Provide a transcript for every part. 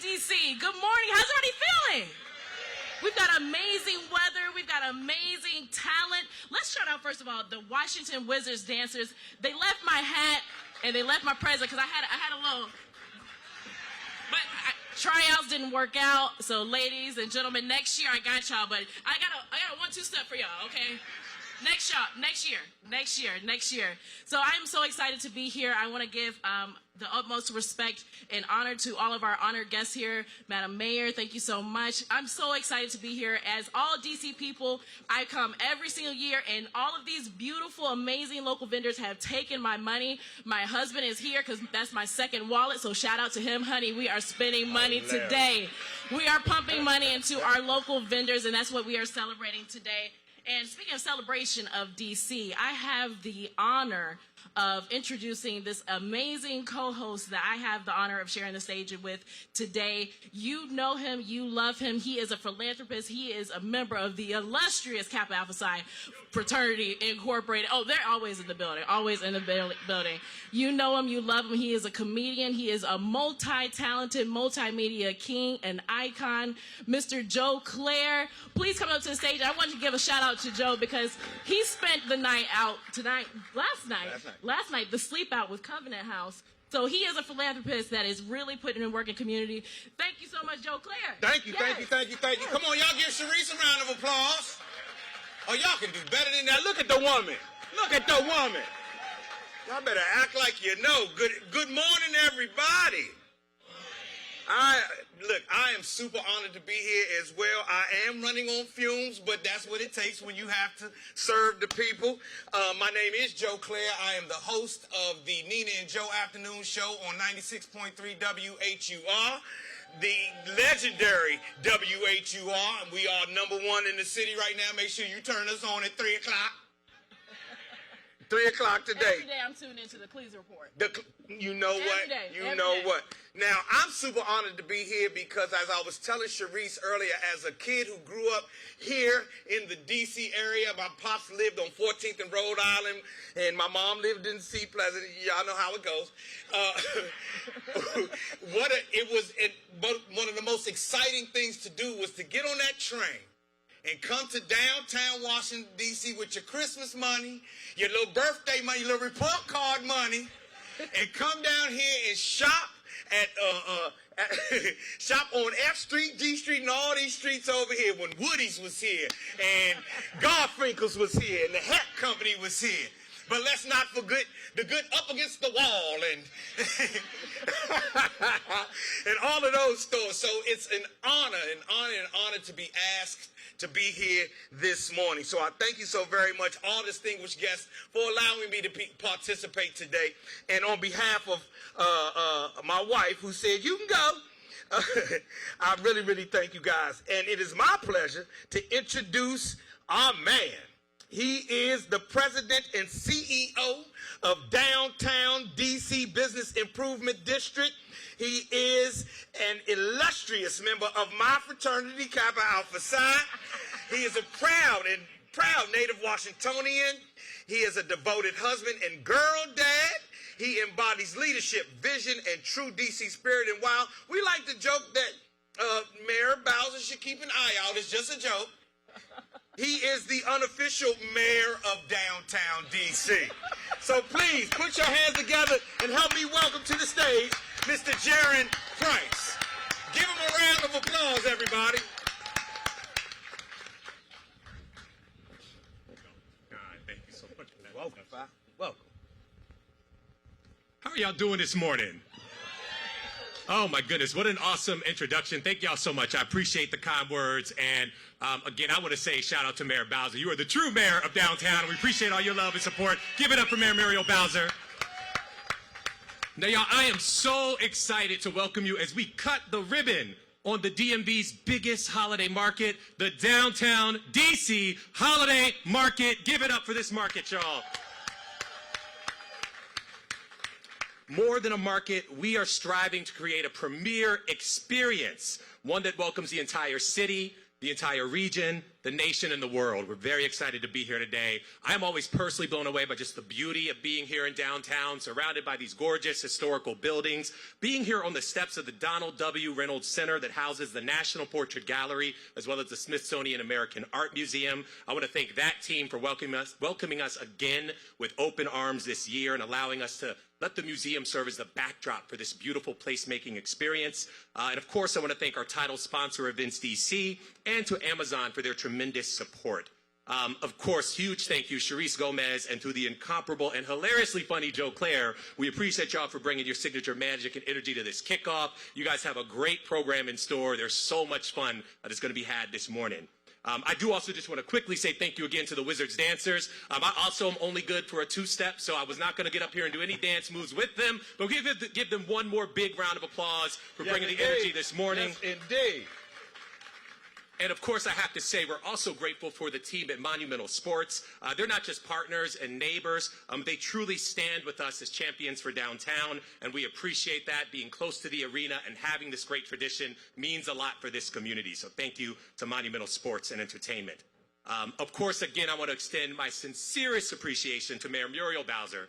DC. Good morning. How's everybody feeling? We've got amazing weather. We've got amazing talent. Let's shout out, first of all, the Washington Wizards dancers. They left my hat and they left my present because I had a little... But tryouts didn't work out. So, ladies and gentlemen, next year I got y'all. But I got a 1-2 step for y'all, okay? Next year. So I'm so excited to be here. I want to give the utmost respect and honor to all of our honored guests here. Madam Mayor, thank you so much. I'm so excited to be here. As all DC people, I come every single year, and all of these beautiful, amazing local vendors have taken my money. My husband is here because that's my second wallet, so shout out to him. Honey, we are spending money today. We are pumping money into our local vendors, and that's what we are celebrating today. And speaking of celebration of DC, I have the honor of introducing this amazing co-host that I have the honor of sharing the stage with today. You know him, you love him. He is a philanthropist. He is a member of the illustrious Kappa Alpha Psi Fraternity Incorporated. Oh, they're always in the building, building. You know him, you love him. He is a comedian. He is a multi-talented, multimedia king and icon, Mr. Joe Claire. Please come up to the stage. I want to give a shout out to Joe because he spent the night out last night, the sleep out with Covenant House. So he is a philanthropist that is really putting in work in community. Thank you so much, Joe Claire. Thank you. Come on, y'all give Sharice a round of applause. Oh, y'all can do better than that. Look at the woman. Y'all better act like you know. Good morning, everybody. I am super honored to be here as well. I am running on fumes, but that's what it takes when you have to serve the people. My name is Joe Claire. I am the host of the Nina and Joe Afternoon Show on 96.3 WHUR, the legendary WHUR. We are #1 in the city right now. Make sure you turn us on at 3 o'clock. 3 o'clock today. Every day I'm tuned into the Cleese Report. You know what? Every day. What? Now, I'm super honored to be here because, as I was telling Sharice earlier, as a kid who grew up here in the D.C. area, my pops lived on 14th and Rhode Island, and my mom lived in Sea Pleasant. Y'all know how it goes. One of the most exciting things to do was to get on that train and come to downtown Washington, D.C. with your Christmas money, your little birthday money, your little report card money, and come down here and shop shop on F Street, G Street, and all these streets over here when Woody's was here, and Garfinkel's was here, and the Hat Company was here. But let's not forget the good up against the wall and and all of those stores. So it's an honor to be asked to be here this morning. So I thank you so very much, all distinguished guests, for allowing me to participate today. And on behalf of my wife, who said, you can go, I really, really thank you guys. And it is my pleasure to introduce our man. He is the president and CEO of Downtown DC Business Improvement District. He is an illustrious member of my fraternity, Kappa Alpha Psi. He is a proud native Washingtonian. He is a devoted husband and girl dad. He embodies leadership, vision, and true DC spirit. And while we like to joke that Mayor Bowser should keep an eye out, it's just a joke. He is the unofficial mayor of downtown DC. So please put your hands together and help me welcome to the stage Mr. Jiren Price. Give him a round of applause, everybody. All right, thank you so much for that. Welcome, Fi. Welcome. How are y'all doing this morning? Oh my goodness, what an awesome introduction. Thank y'all so much. I appreciate the kind words. And again, I want to say shout out to Mayor Bowser. You are the true mayor of downtown, and we appreciate all your love and support. Give it up for Mayor Muriel Bowser. Now, y'all, I am so excited to welcome you as we cut the ribbon on the DMV's biggest holiday market, the Downtown DC Holiday Market. Give it up for this market, y'all. More than a market, we are striving to create a premier experience, one that welcomes the entire city, the entire region, the nation, and the world. We're very excited to be here today. I'm always personally blown away by just the beauty of being here in downtown, surrounded by these gorgeous historical buildings. Being here on the steps of the Donald W. Reynolds Center that houses the National Portrait Gallery, as well as the Smithsonian American Art Museum. I want to thank that team for welcoming us again with open arms this year and allowing us to let the museum serve as the backdrop for this beautiful placemaking experience. And of course, I want to thank our title sponsor, Events DC, and to Amazon for their tremendous support. Of course, huge thank you, Charisse Gomez, and to the incomparable and hilariously funny Joe Claire. We appreciate y'all for bringing your signature magic and energy to this kickoff. You guys have a great program in store. There's so much fun that's going to be had this morning. I do also just want to quickly say thank you again to the Wizards dancers. I also am only good for a two-step, so I was not going to get up here and do any dance moves with them. But give them one more big round of applause for bringing the energy this morning. Yes, indeed. And of course, I have to say, we're also grateful for the team at Monumental Sports. They're not just partners and neighbors. They truly stand with us as champions for downtown, and we appreciate that. Being close to the arena and having this great tradition means a lot for this community. So thank you to Monumental Sports and Entertainment. Of course, again, I want to extend my sincerest appreciation to Mayor Muriel Bowser.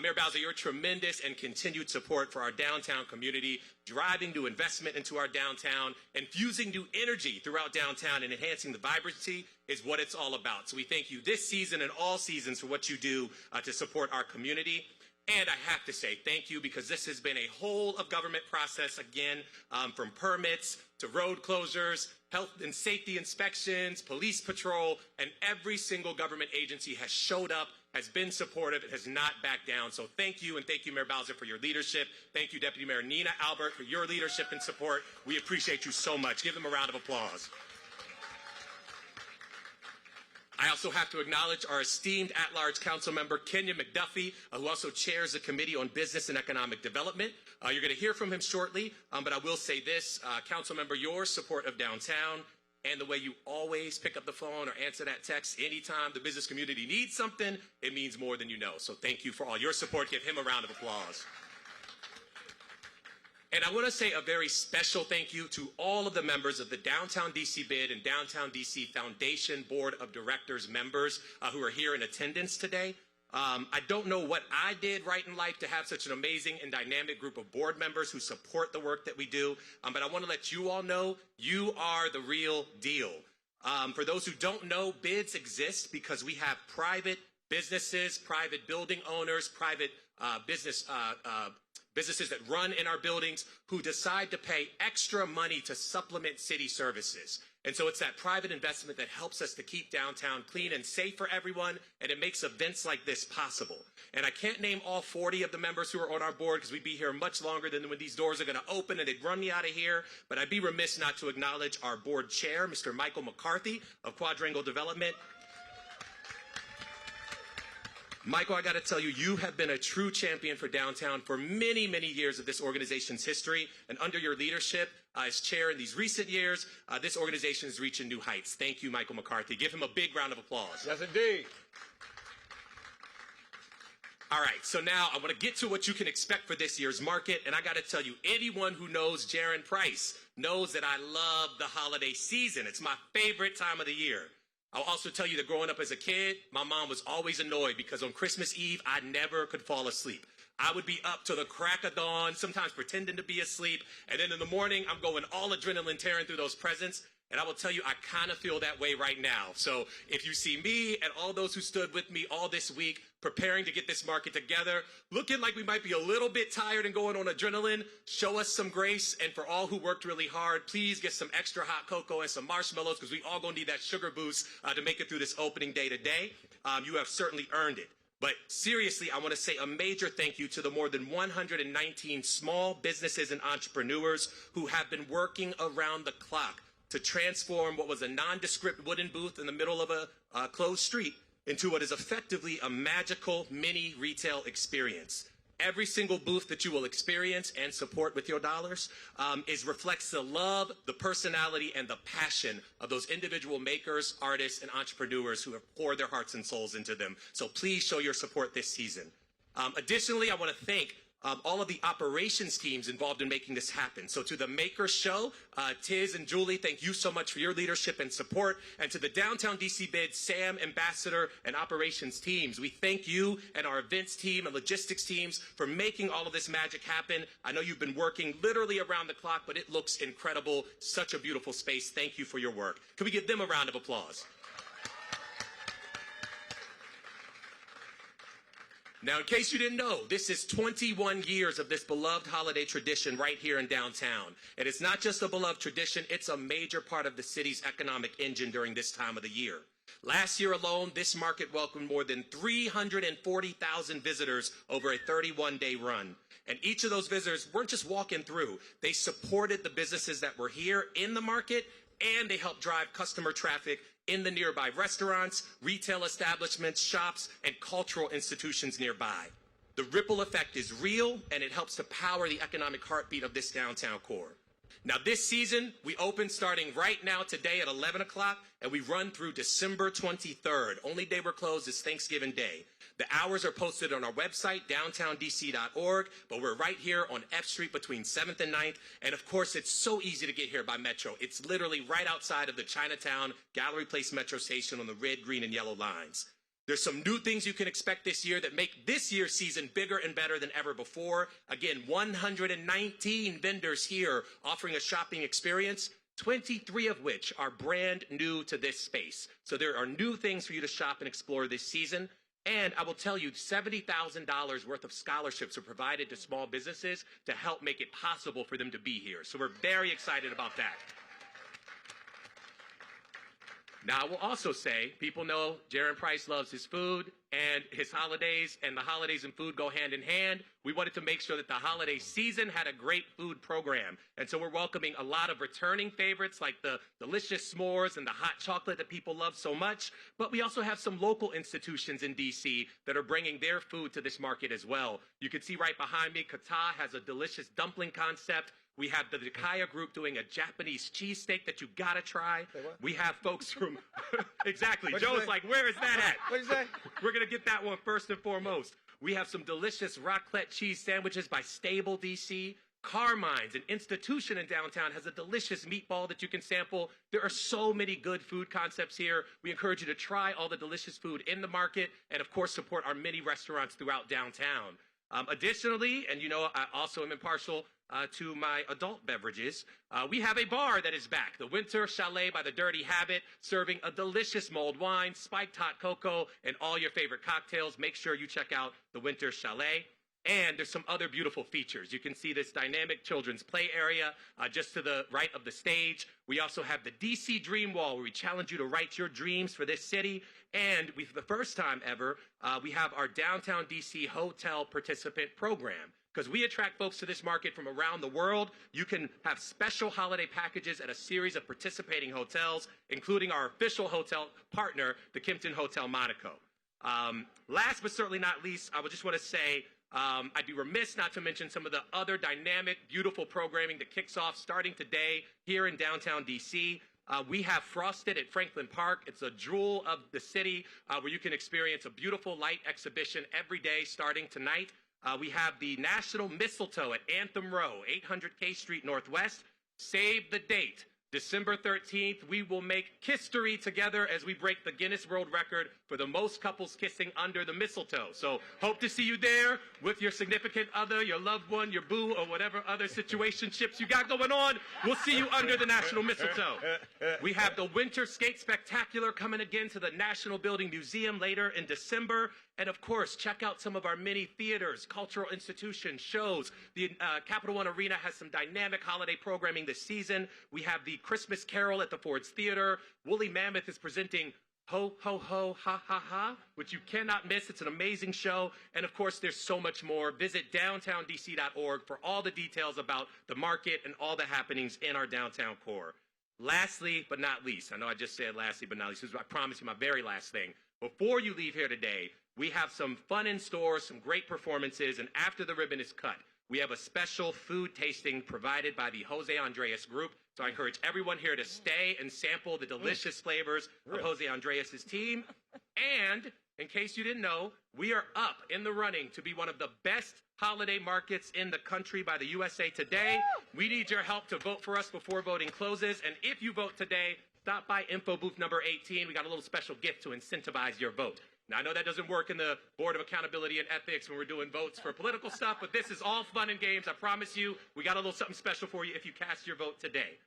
Mayor Bowser, your tremendous and continued support for our downtown community, driving new investment into our downtown, infusing new energy throughout downtown, and enhancing the vibrancy is what it's all about. So we thank you this season and all seasons for what you do to support our community. And I have to say thank you, because this has been a whole of government process, again, from permits to road closures, health and safety inspections, police patrol, and every single government agency has showed up, has been supportive, and has not backed down. So thank you, and thank you, Mayor Bowser, for your leadership. Thank you, Deputy Mayor Nina Albert, for your leadership and support. We appreciate you so much. Give them a round of applause. I also have to acknowledge our esteemed at-large council member, Kenya McDuffie, who also chairs the Committee on Business and Economic Development. You're going to hear from him shortly, but I will say this, council member, your support of downtown and the way you always pick up the phone or answer that text anytime the business community needs something, it means more than you know. So thank you for all your support. Give him a round of applause. And I want to say a very special thank you to all of the members of the Downtown DC Bid and Downtown DC Foundation Board of Directors members who are here in attendance today. I don't know what I did right in life to have such an amazing and dynamic group of board members who support the work that we do, but I want to let you all know you are the real deal. For those who don't know, bids exist because we have private businesses, private building owners, private businesses that run in our buildings who decide to pay extra money to supplement city services. And so it's that private investment that helps us to keep downtown clean and safe for everyone, and it makes events like this possible. And I can't name all 40 of the members who are on our board because we'd be here much longer than when these doors are going to open and they'd run me out of here, but I'd be remiss not to acknowledge our board chair, Mr. Michael McCarthy of Quadrangle Development. Michael, I got to tell you, you have been a true champion for downtown for many, many years of this organization's history. And under your leadership as chair in these recent years, this organization is reaching new heights. Thank you, Michael McCarthy. Give him a big round of applause. Yes, indeed. All right, so now I want to get to what you can expect for this year's market. And I got to tell you, anyone who knows Jiren Price knows that I love the holiday season. It's my favorite time of the year. I'll also tell you that growing up as a kid, my mom was always annoyed because on Christmas Eve, I never could fall asleep. I would be up to the crack of dawn, sometimes pretending to be asleep, and then in the morning, I'm going all adrenaline tearing through those presents. And I will tell you, I kind of feel that way right now. So if you see me and all those who stood with me all this week preparing to get this market together, looking like we might be a little bit tired and going on adrenaline, show us some grace. And for all who worked really hard, please get some extra hot cocoa and some marshmallows because we all gonna need that sugar boost to make it through this opening day today. You have certainly earned it. But seriously, I want to say a major thank you to the more than 119 small businesses and entrepreneurs who have been working around the clock to transform what was a nondescript wooden booth in the middle of a closed street into what is effectively a magical mini retail experience. Every single booth that you will experience and support with your dollars reflects the love, the personality, and the passion of those individual makers, artists, and entrepreneurs who have poured their hearts and souls into them. So please show your support this season. Additionally, I want to thank all of the operations teams involved in making this happen. So to the Maker Show, Tiz and Julie, thank you so much for your leadership and support. And to the Downtown DC Bid, Sam, Ambassador, and operations teams, we thank you and our events team and logistics teams for making all of this magic happen. I know you've been working literally around the clock, but it looks incredible. Such a beautiful space. Thank you for your work. Can we give them a round of applause? Now, in case you didn't know, this is 21 years of this beloved holiday tradition right here in downtown. And it's not just a beloved tradition, it's a major part of the city's economic engine during this time of the year. Last year alone, this market welcomed more than 340,000 visitors over a 31-day run. And each of those visitors weren't just walking through. They supported the businesses that were here in the market, and they helped drive customer traffic in the nearby restaurants, retail establishments, shops, and cultural institutions nearby. The ripple effect is real, and it helps to power the economic heartbeat of this downtown core. Now, this season, we open starting right now today at 11 o'clock, and we run through December 23rd. Only day we're closed is Thanksgiving Day. The hours are posted on our website, DowntownDC.gov, but we're right here on F Street between 7th and 9th. And of course, it's so easy to get here by Metro. It's literally right outside of the Chinatown Gallery Place Metro Station on the red, green, and yellow lines. There's some new things you can expect this year that make this year's season bigger and better than ever before. Again, 119 vendors here offering a shopping experience, 23 of which are brand new to this space. So there are new things for you to shop and explore this season. And I will tell you, $70,000 worth of scholarships are provided to small businesses to help make it possible for them to be here. So we're very excited about that. Now, I will also say, people know Jiren Price loves his food and his holidays, and the holidays and food go hand in hand. We wanted to make sure that the holiday season had a great food program. And so we're welcoming a lot of returning favorites like the delicious s'mores and the hot chocolate that people love so much. But we also have some local institutions in DC that are bringing their food to this market as well. You can see right behind me, Kata has a delicious dumpling concept. We have the Dakaya group doing a Japanese cheesesteak that you gotta try. We have folks from, exactly, Joe's like, where is that at? What'd you say? We're gonna get that one first and foremost. We have some delicious raclette cheese sandwiches by Stable DC. Carmine's, an institution in downtown, has a delicious meatball that you can sample. There are so many good food concepts here. We encourage you to try all the delicious food in the market and, of course, support our many restaurants throughout downtown. Additionally, and you know I also am impartial to my adult beverages, we have a bar that is back, the Winter Chalet by the Dirty Habit, serving a delicious mulled wine, spiked hot cocoa, and all your favorite cocktails. Make sure you check out the Winter Chalet. And there's some other beautiful features. You can see this dynamic children's play area just to the right of the stage. We also have the DC Dream Wall, where we challenge you to write your dreams for this city. And for the first time ever, we have our Downtown DC Hotel Participant Program. Because we attract folks to this market from around the world, you can have special holiday packages at a series of participating hotels, including our official hotel partner, the Kimpton Hotel Monaco. Last but certainly not least, I would just want to say, I'd be remiss not to mention some of the other dynamic, beautiful programming that kicks off starting today here in downtown DC. We have Frosted at Franklin Park. It's a jewel of the city where you can experience a beautiful light exhibition every day starting tonight. We have the National Mistletoe at Anthem Row, 800 K Street Northwest. Save the date. December 13th, we will make history together as we break the Guinness World Record for the most couples kissing under the mistletoe. So hope to see you there with your significant other, your loved one, your boo, or whatever other situationships you got going on. We'll see you under the National Mistletoe. We have the Winter Skate Spectacular coming again to the National Building Museum later in December. And of course, check out some of our many theaters, cultural institutions, shows. The Capital One Arena has some dynamic holiday programming this season. We have the Christmas Carol at the Ford's Theater. Woolly Mammoth is presenting Ho, Ho, Ho, Ha, Ha, Ha, which you cannot miss. It's an amazing show. And of course, there's so much more. Visit DowntownDC.org for all the details about the market and all the happenings in our downtown core. Lastly, but not least, I know I just said lastly, but not least, I promise you my very last thing. Before you leave here today, we have some fun in store, some great performances, and after the ribbon is cut, we have a special food tasting provided by the Jose Andres Group. So I encourage everyone here to stay and sample the delicious flavors of Jose Andres' team. And in case you didn't know, we are up in the running to be one of the best holiday markets in the country by the USA Today. We need your help to vote for us before voting closes. And if you vote today, stop by info booth number 18. We got a little special gift to incentivize your vote. Now, I know that doesn't work in the Board of Accountability and Ethics when we're doing votes for political stuff, but this is all fun and games. I promise you, we got a little something special for you if you cast your vote today.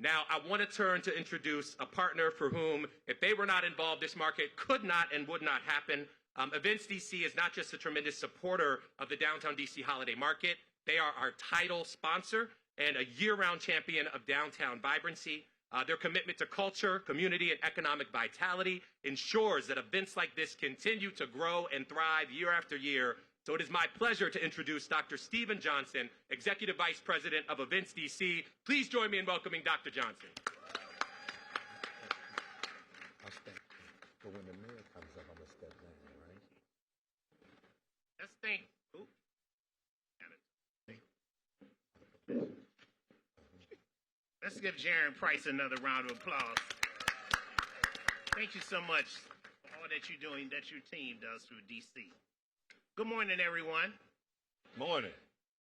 Now, I want to turn to introduce a partner for whom, if they were not involved, this market could not and would not happen. Events DC is not just a tremendous supporter of the Downtown DC holiday market. They are our title sponsor and a year-round champion of downtown vibrancy. Their commitment to culture, community, and economic vitality ensures that events like this continue to grow and thrive year after year. So it is my pleasure to introduce Dr. Stephen Johnson, Executive Vice President of Events DC. Please join me in welcoming Dr. Johnson. I'll step. But when the mayor comes up, I'm going to step down, right? Let's think. Let's give Jiren Price another round of applause. Thank you so much for all that you're doing, that your team does through DC. Good morning, everyone. Morning.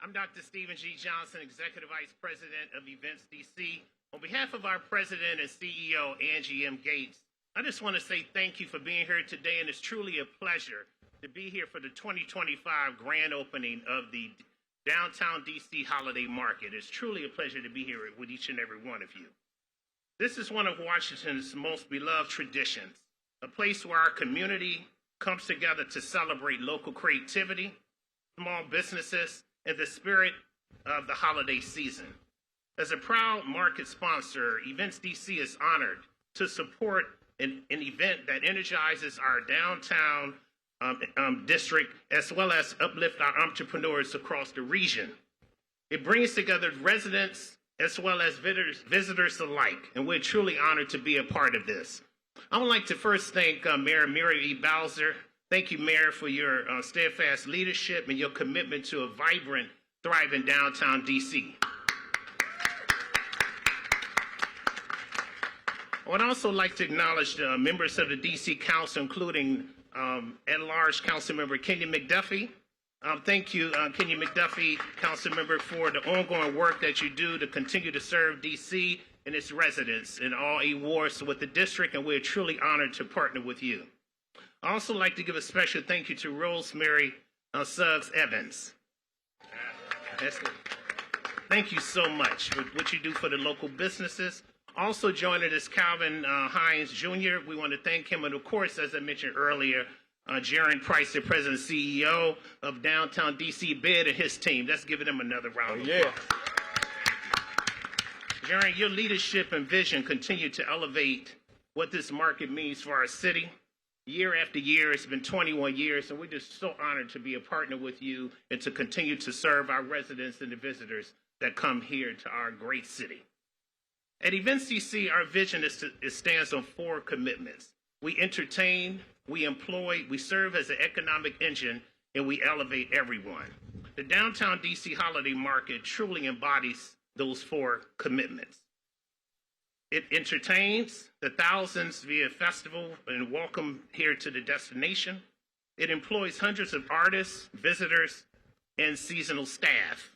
I'm Dr. Stephen G. Johnson, Executive Vice President of Events DC. On behalf of our President and CEO, Angie M. Gates, I just want to say thank you for being here today, and it's truly a pleasure to be here for the 2025 grand opening of the Downtown DC Holiday Market. It's truly a pleasure to be here with each and every one of you. This is one of Washington's most beloved traditions, a place where our community comes together to celebrate local creativity, small businesses, and the spirit of the holiday season. As a proud market sponsor, Events DC is honored to support an event that energizes our downtown district, as well as uplift our entrepreneurs across the region. It brings together residents as well as visitors alike, and we're truly honored to be a part of this. I would like to first thank Mayor Muriel Bowser. Thank you, Mayor, for your steadfast leadership and your commitment to a vibrant, thriving downtown DC. I would also like to acknowledge the members of the DC Council, including at-large Councilmember Kenya McDuffie. Thank you, Kenya McDuffie, Councilmember, for the ongoing work that you do to continue to serve DC and its residents in all awards with the district, and we're truly honored to partner with you. I also like to give a special thank you to Rosemary Suggs Evans. Thank you so much for what you do for the local businesses. Also joining us, Calvin Hines Jr. We want to thank him, and of course, as I mentioned earlier, Jiren Price, the President and CEO of Downtown DC Bid, and his team. Let's give them another round of applause. Jiren, your leadership and vision continue to elevate what this market means for our city. Year after year, it's been 21 years, and we're just so honored to be a partner with you and to continue to serve our residents and the visitors that come here to our great city. At Events DC, our vision stands on 4 commitments. We entertain, we employ, we serve as an economic engine, and we elevate everyone. The Downtown DC Holiday Market truly embodies those 4 commitments. It entertains the thousands via festival and welcome here to the destination. It employs hundreds of artists, visitors, and seasonal staff.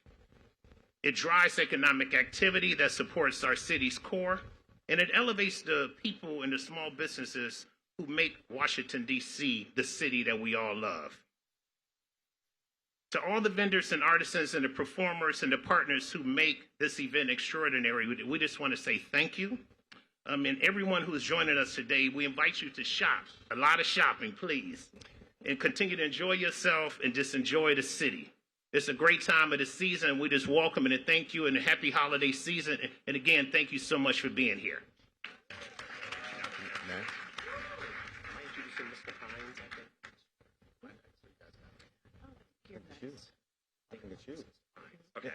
It drives economic activity that supports our city's core, and it elevates the people and the small businesses who make Washington, D.C. the city that we all love. To all the vendors and artisans and the performers and the partners who make this event extraordinary, we just want to say thank you. And everyone who is joining us today, we invite you to shop, a lot of shopping, please, and continue to enjoy yourself and just enjoy the city. It's a great time of the season, and we just welcome and thank you, and a happy holiday season. And again, thank you so much for being here. Okay.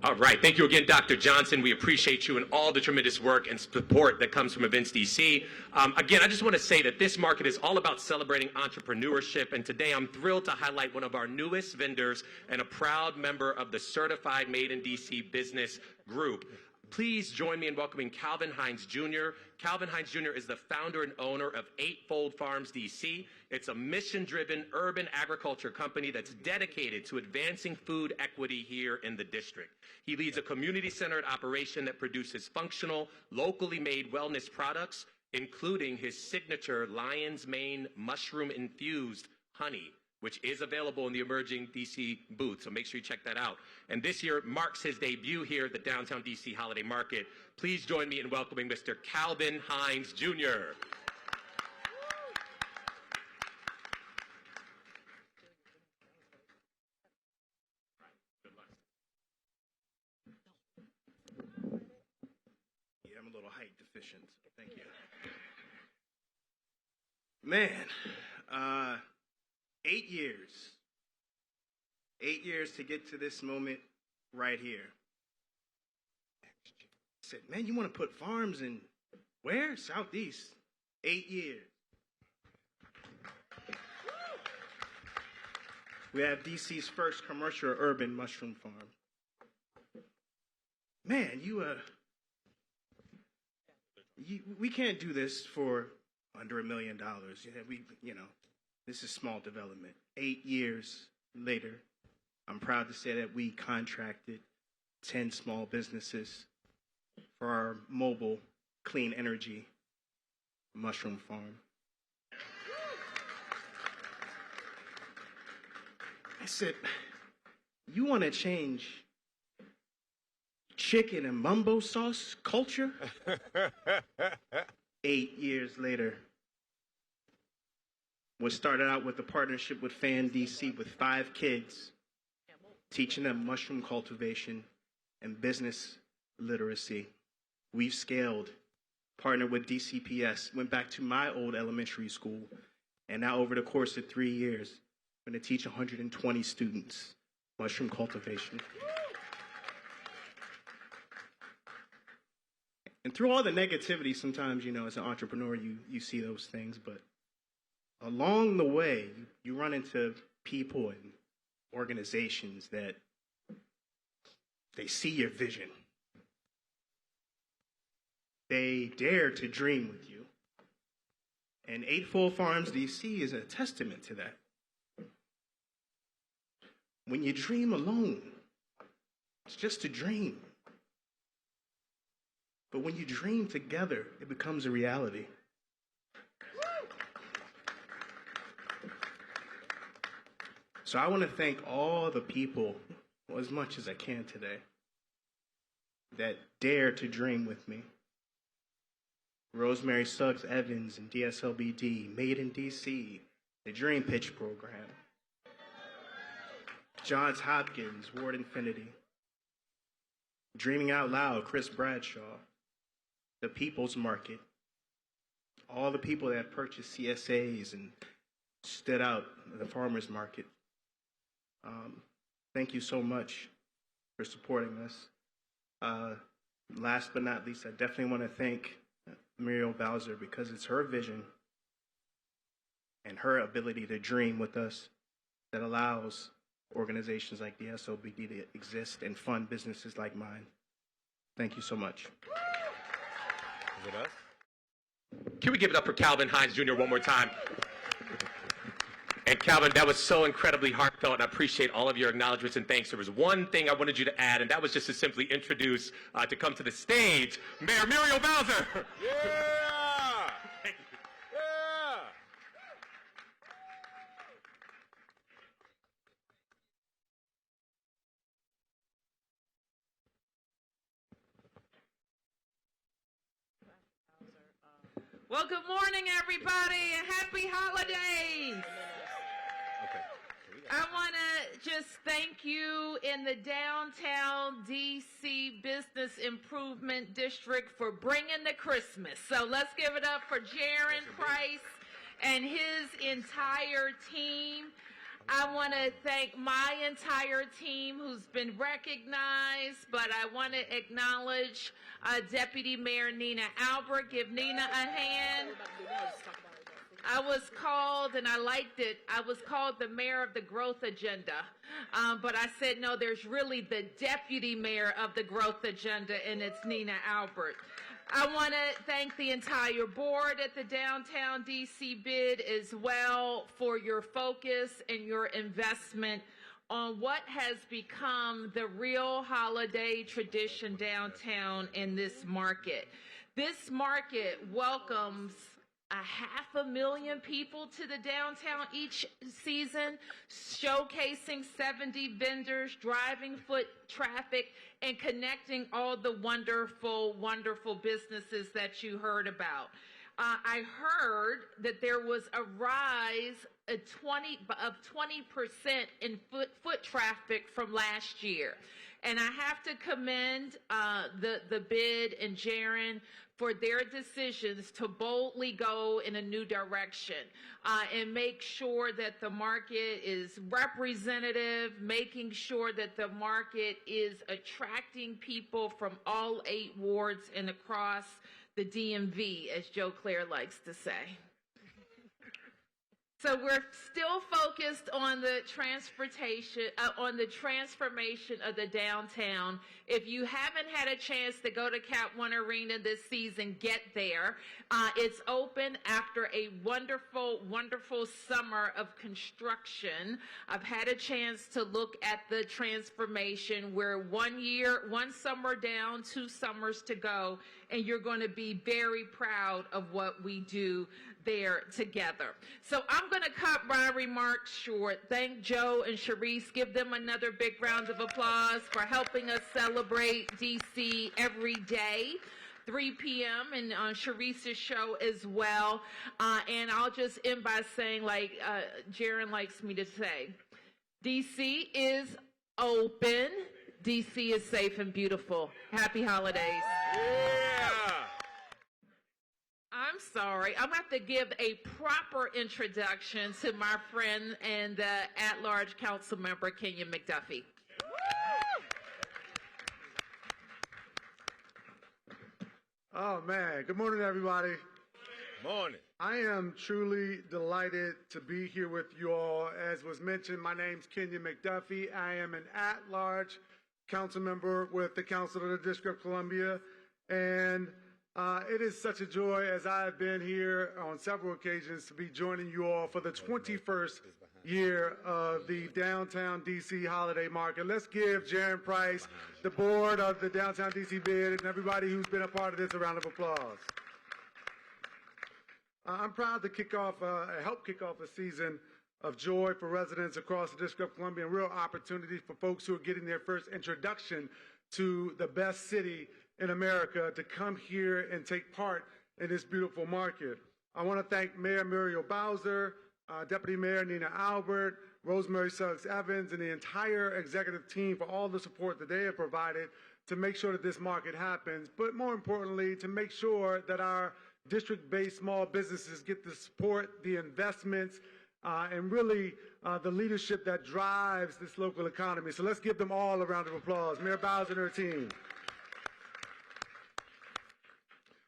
All right. Thank you again, Dr. Johnson. We appreciate you and all the tremendous work and support that comes from Events DC. Again, I just want to say that this market is all about celebrating entrepreneurship, and today I'm thrilled to highlight one of our newest vendors and a proud member of the Certified Made in DC Business Group. Please join me in welcoming Calvin Hines Jr. Calvin Hines Jr. is the founder and owner of Eightfold Farms DC. It's a mission-driven urban agriculture company that's dedicated to advancing food equity here in the district. He leads a community-centered operation that produces functional, locally made wellness products, including his signature Lion's Mane mushroom-infused honey, which is available in the emerging DC booth, so make sure you check that out. And this year marks his debut here at the Downtown DC Holiday Market. Please join me in welcoming Mr. Calvin Hines, Jr. Yeah, I'm a little height deficient, so thank you. Man, 8 years. 8 years to get to this moment right here. I said, man, you want to put farms in where? Southeast. 8 years. We have DC's first commercial urban mushroom farm. Man, we can't do this for under $1 million. Yeah, this is small development. 8 years later, I'm proud to say that we contracted 10 small businesses for our mobile clean energy mushroom farm. I said, you want to change chicken and mumbo sauce culture? 8 years later, what started out with a partnership with Fan DC with 5 kids, teaching them mushroom cultivation and business literacy. We've scaled, partnered with DCPS, went back to my old elementary school, and now over the course of 3 years, I'm going to teach 120 students mushroom cultivation. And through all the negativity, sometimes, as an entrepreneur, you see those things, but along the way, you run into people and organizations that they see your vision. They dare to dream with you. And Eightfold Farms DC is a testament to that. When you dream alone, it's just a dream. But when you dream together, it becomes a reality. So I want to thank all the people, as much as I can today, that dare to dream with me. Rosemary Suggs Evans and DSLBD, Made in DC, the Dream Pitch Program. Johns Hopkins, Ward Infinity. Dreaming Out Loud, Chris Bradshaw. The People's Market. All the people that purchased CSAs and stood out in the farmers market. Thank you so much for supporting us. Last but not least, I definitely want to thank Muriel Bowser, because it's her vision and her ability to dream with us that allows organizations like the SOBD to exist and fund businesses like mine. Thank you so much. Is it us? Can we give it up for Calvin Hines Jr. one more time? And Calvin, that was so incredibly heartfelt, and I appreciate all of your acknowledgments and thanks. There was one thing I wanted you to add, and that was just to simply introduce, to come to the stage, Mayor Muriel Bowser. Yeah! Yeah! Well, good morning, everybody, and happy holidays. I want to just thank you in the Downtown DC Business Improvement District for bringing the Christmas. So let's give it up for Jiren Price and his entire team. I want to thank my entire team who's been recognized, but I want to acknowledge Deputy Mayor Nina Albert. Give Nina a hand. I was called, and I liked it, I was called the mayor of the growth agenda. But I said, no, there's really the deputy mayor of the growth agenda, and it's Nina Albert. I want to thank the entire board at the Downtown DC bid as well for your focus and your investment on what has become the real holiday tradition downtown in this market. This market welcomes 500,000 people to the downtown each season, showcasing 70 vendors, driving foot traffic, and connecting all the wonderful, wonderful businesses that you heard about. I heard that there was a rise of 20% in foot traffic from last year. And I have to commend the bid and Jiren for their decisions to boldly go in a new direction and make sure that the market is representative, making sure that the market is attracting people from all 8 wards and across the DMV, as Joe Claire likes to say. So we're still focused on the on the transformation of the downtown. If you haven't had a chance to go to Cap One Arena this season, get there. It's open after a wonderful, wonderful summer of construction. I've had a chance to look at the transformation. We're 1 summer down, 2 summers to go, and you're going to be very proud of what we do there together. So I'm going to cut my remarks short. Thank Joe and Sharice. Give them another big round of applause for helping us celebrate DC every day. 3 p.m. and on Sharice's show as well. And I'll just end by saying, like Jiren likes me to say, DC is open. DC is safe and beautiful. Happy holidays. Yeah. I'm sorry. I'm going to have to give a proper introduction to my friend and at-large council member, Kenya McDuffie. Oh, man. Good morning, everybody. Morning. I am truly delighted to be here with you all. As was mentioned, my name's Kenya McDuffie. I am an at-large council member with the Council of the District of Columbia. And it is such a joy, as I have been here on several occasions, to be joining you all for the 21st year of the Downtown DC Holiday Market. Let's give Jiren Price, the board of the Downtown DC bid, and everybody who's been a part of this a round of applause. I'm proud to help kick off a season of joy for residents across the District of Columbia, and real opportunity for folks who are getting their first introduction to the best city in America to come here and take part in this beautiful market. I want to thank Mayor Muriel Bowser, Deputy Mayor Nina Albert, Rosemary Suggs Evans, and the entire executive team for all the support that they have provided to make sure that this market happens, but more importantly, to make sure that our district-based small businesses get the support, the investments, and really the leadership that drives this local economy. So let's give them all a round of applause. Mayor Bowser and her team.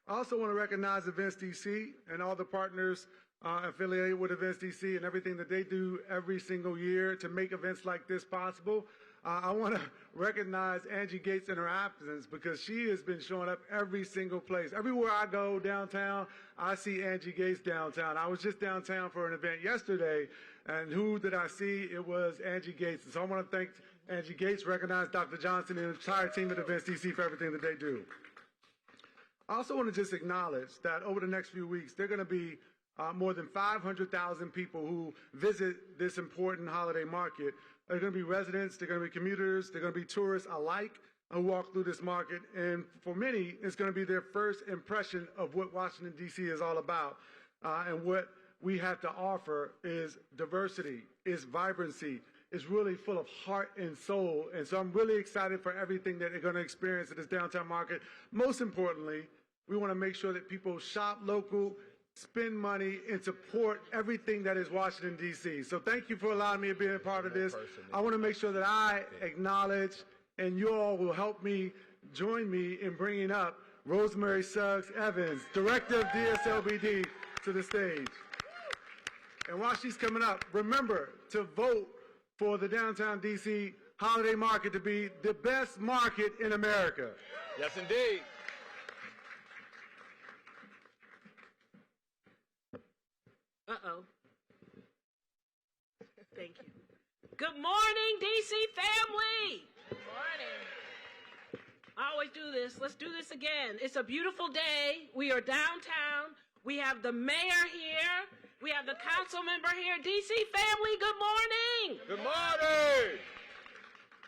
I also want to recognize Events DC and all the partners affiliated with Events DC and everything that they do every single year to make events like this possible. I want to recognize Angie Gates in her absence because she has been showing up every single place. Everywhere I go downtown, I see Angie Gates downtown. I was just downtown for an event yesterday, and who did I see? It was Angie Gates. And so I want to thank Angie Gates, recognize Dr. Johnson and the entire team at Events DC for everything that they do. I also want to just acknowledge that over the next few weeks, there are going to be more than 500,000 people who visit this important holiday market. They're going to be residents, they're going to be commuters, they're going to be tourists alike who walk through this market. And for many, it's going to be their first impression of what Washington, D.C. is all about. And what we have to offer is diversity, is vibrancy, is really full of heart and soul. And so I'm really excited for everything that they're going to experience at this downtown market. Most importantly, we want to make sure that people shop local, spend money, and support everything that is Washington, D.C. So thank you for allowing me to be a part of this. I want to make sure that I acknowledge, and you all will help me, join me in bringing up Rosemary Suggs Evans, Director of DSLBD, to the stage. And while she's coming up, remember to vote for the Downtown DC Holiday Market to be the best market in America. Yes, indeed. Uh-oh. Thank you. Good morning, DC family. Good morning. I always do this. Let's do this again. It's a beautiful day. We are downtown. We have the mayor here. We have the council member here. DC family, good morning. Good morning.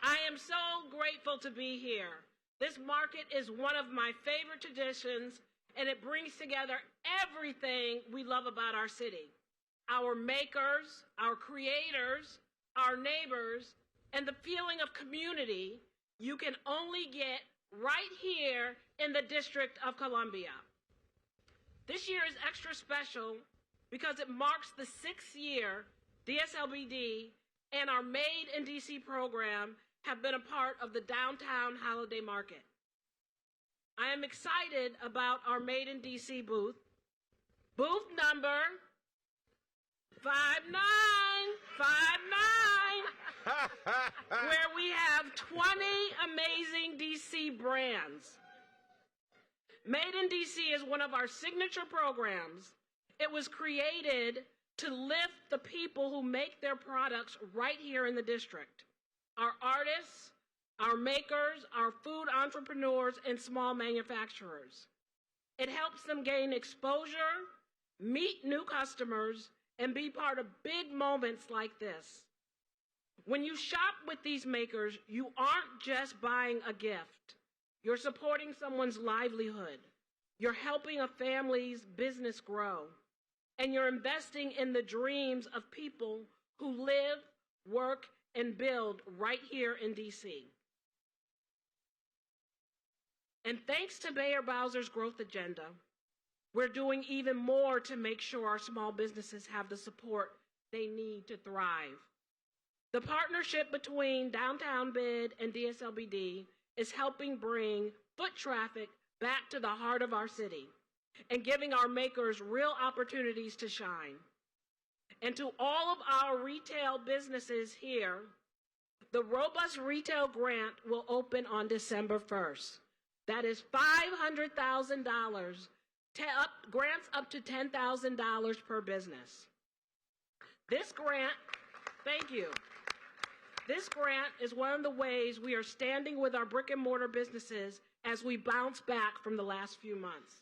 I am so grateful to be here. This market is one of my favorite traditions, and it brings together everything we love about our city. Our makers, our creators, our neighbors, and the feeling of community you can only get right here in the District of Columbia. This year is extra special because it marks the 6th year DSLBD and our Made in DC program have been a part of the downtown holiday market. I am excited about our Made in DC booth. Booth number 5959, where we have 20 amazing DC brands. Made in DC is one of our signature programs. It was created to lift the people who make their products right here in the district. Our artists, our makers, our food entrepreneurs, and small manufacturers. It helps them gain exposure, meet new customers, and be part of big moments like this. When you shop with these makers, you aren't just buying a gift. You're supporting someone's livelihood. You're helping a family's business grow. And you're investing in the dreams of people who live, work, and build right here in DC. And thanks to Mayor Bowser's growth agenda, we're doing even more to make sure our small businesses have the support they need to thrive. The partnership between Downtown Bid and DSLBD is helping bring foot traffic back to the heart of our city and giving our makers real opportunities to shine. And to all of our retail businesses here, the Robust Retail Grant will open on December 1st. That is $500,000, grants up to $10,000 per business. This grant, thank you. This grant is one of the ways we are standing with our brick and mortar businesses as we bounce back from the last few months.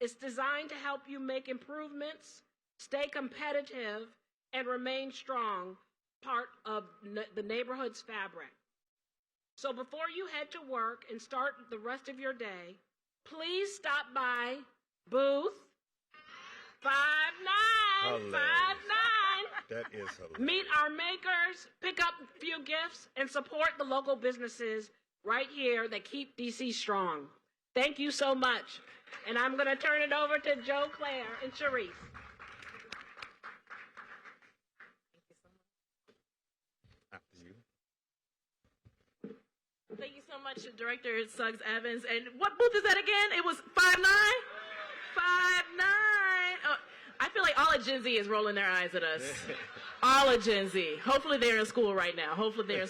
It's designed to help you make improvements, stay competitive, and remain strong, part of the neighborhood's fabric. So before you head to work and start the rest of your day, please stop by booth 5959. That is hilarious. Meet our makers, pick up a few gifts, and support the local businesses right here that keep DC strong. Thank you so much. And I'm going to turn it over to Joe, Claire, and Sharice. After you. Thank you so much, Director Suggs Evans. And what booth is that again? It was 59? 59. Oh, I feel like all of Gen Z is rolling their eyes at us. All of Gen Z. Hopefully they're in school right now. Joe Claire,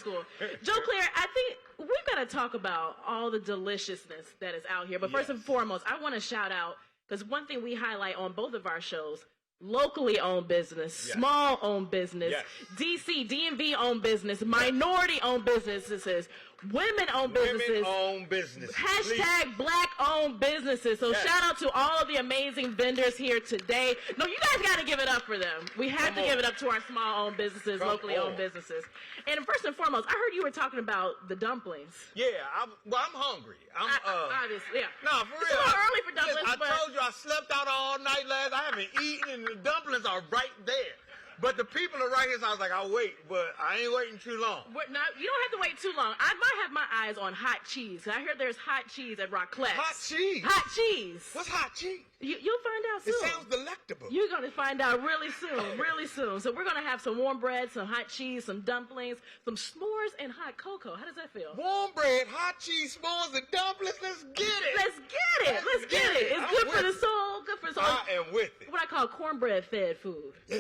I think we've got to talk about all the deliciousness that is out here. But first and foremost, I want to shout out, because one thing we highlight on both of our shows, locally owned business, small owned business, DC, DMV owned business, minority owned businesses, women owned businesses. Women-owned businesses. Hashtag black owned businesses. So shout out to all of the amazing vendors here today. No, you guys got to give it up for them. We have to give it up to our small owned businesses, locally owned businesses. And first and foremost, I heard you were talking about the dumplings. Yeah, I'm hungry. Obviously, yeah. No, for It's real. a little early for dumplings, I but told you I slept out all night last. I haven't eaten, and the dumplings are right there. But the people are right here, so I was like, I'll wait, but I ain't waiting too long. you don't have to wait too long. I might have my eyes on hot cheese. I heard there's hot cheese at Raclette. Hot cheese? Hot cheese. What's hot cheese? You'll find out soon. It sounds delectable. You're going to find out really soon, really soon. So we're going to have some warm bread, some hot cheese, some dumplings, some s'mores, and hot cocoa. How does that feel? Warm bread, hot cheese, s'mores, and dumplings. Let's get it. Let's get it. Let's get it. It's good for the soul. Good for the soul. I am with it. What I call cornbread fed food. Yeah.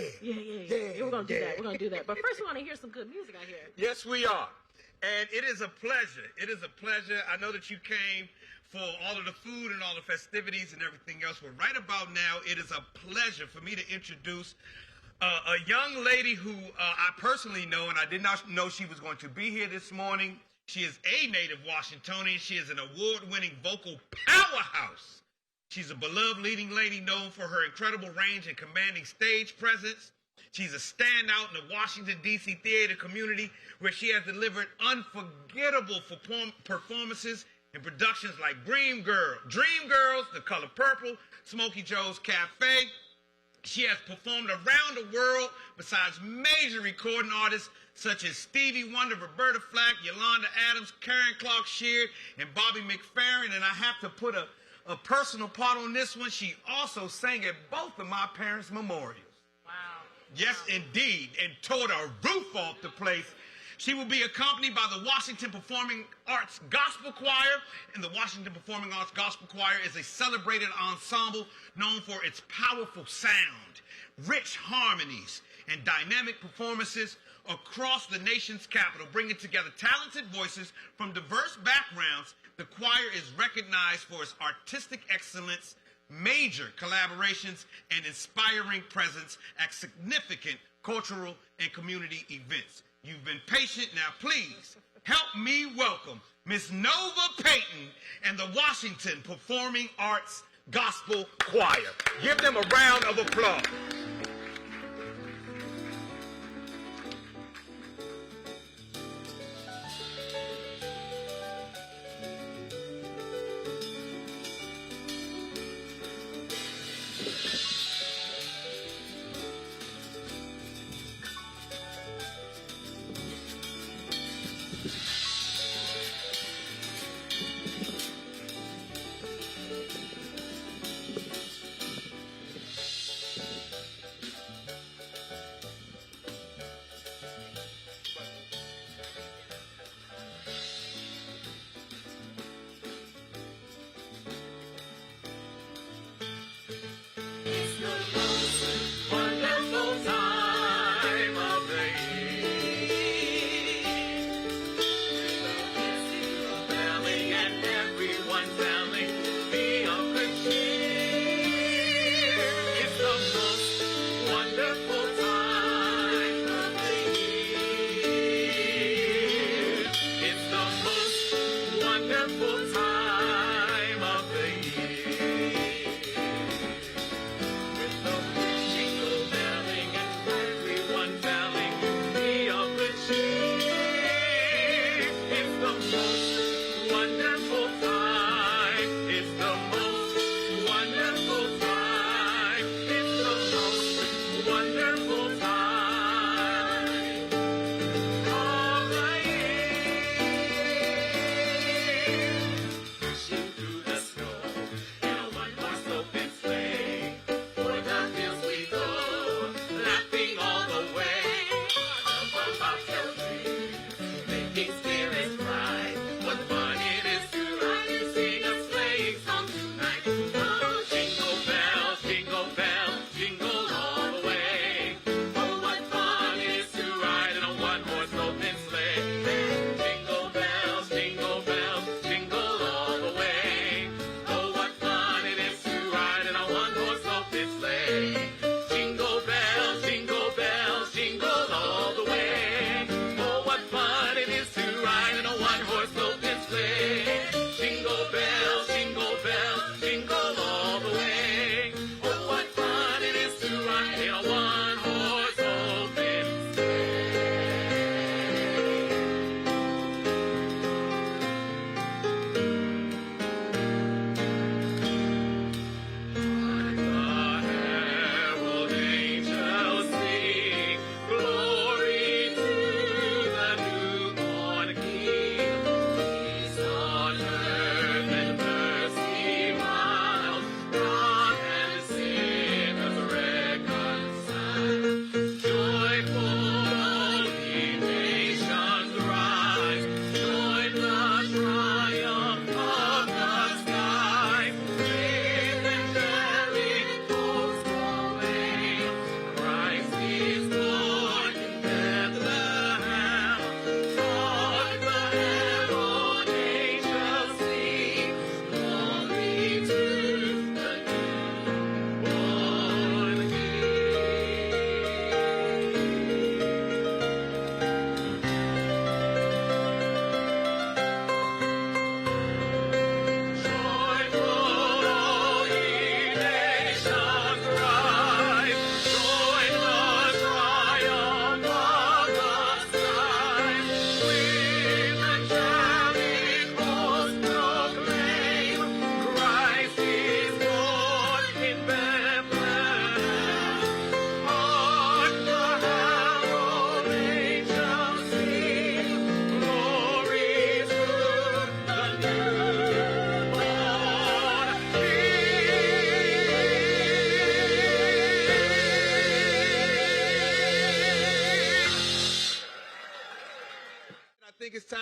We're going to do that. But first we want to hear some good music out here. Yes, we are. And it is a pleasure. It is a pleasure. I know that you came for all of the food and all the festivities and everything else, but right about now, it is a pleasure for me to introduce a young lady who I personally know, and I did not know she was going to be here this morning. She is a native Washingtonian. She is an award-winning vocal powerhouse. She's a beloved leading lady known for her incredible range and commanding stage presence. She's a standout in the Washington, D.C. theater community, where she has delivered unforgettable performances in productions like Dreamgirls, The Color Purple, Smokey Joe's Cafe. She has performed around the world besides major recording artists such as Stevie Wonder, Roberta Flack, Yolanda Adams, Karen Clark Sheard, and Bobby McFerrin. And I have to put a personal part on this one. She also sang at both of my parents' memorials. Wow. Yes, indeed, and tore the roof off the place. She will be accompanied by the Washington Performing Arts Gospel Choir, and the Washington Performing Arts Gospel Choir is a celebrated ensemble known for its powerful sound, rich harmonies, and dynamic performances across the nation's capital, bringing together talented voices from diverse backgrounds. The choir is recognized for its artistic excellence, major collaborations, and inspiring presence at significant cultural and community events. You've been patient. Now, please help me welcome Miss Nova Payton and the Washington Performing Arts Gospel Choir. Give them a round of applause.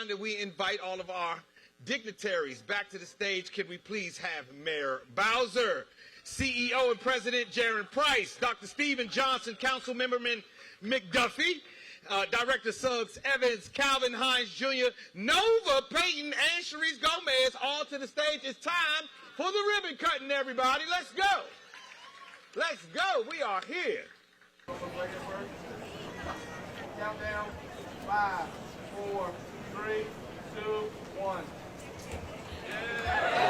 time that we invite all of our dignitaries back to the stage. Can we please have Mayor Bowser, CEO and President Jiren Price, Dr. Stephen Johnson, Councilmember McDuffie, Director Suggs Evans, Calvin Hines Jr., Nova Payton, and Sharice Gomez all to the stage. It's time for the ribbon cutting, everybody. Let's go. Let's go. We are here. Countdown. 5, 4, 3, 2, 1. Yeah.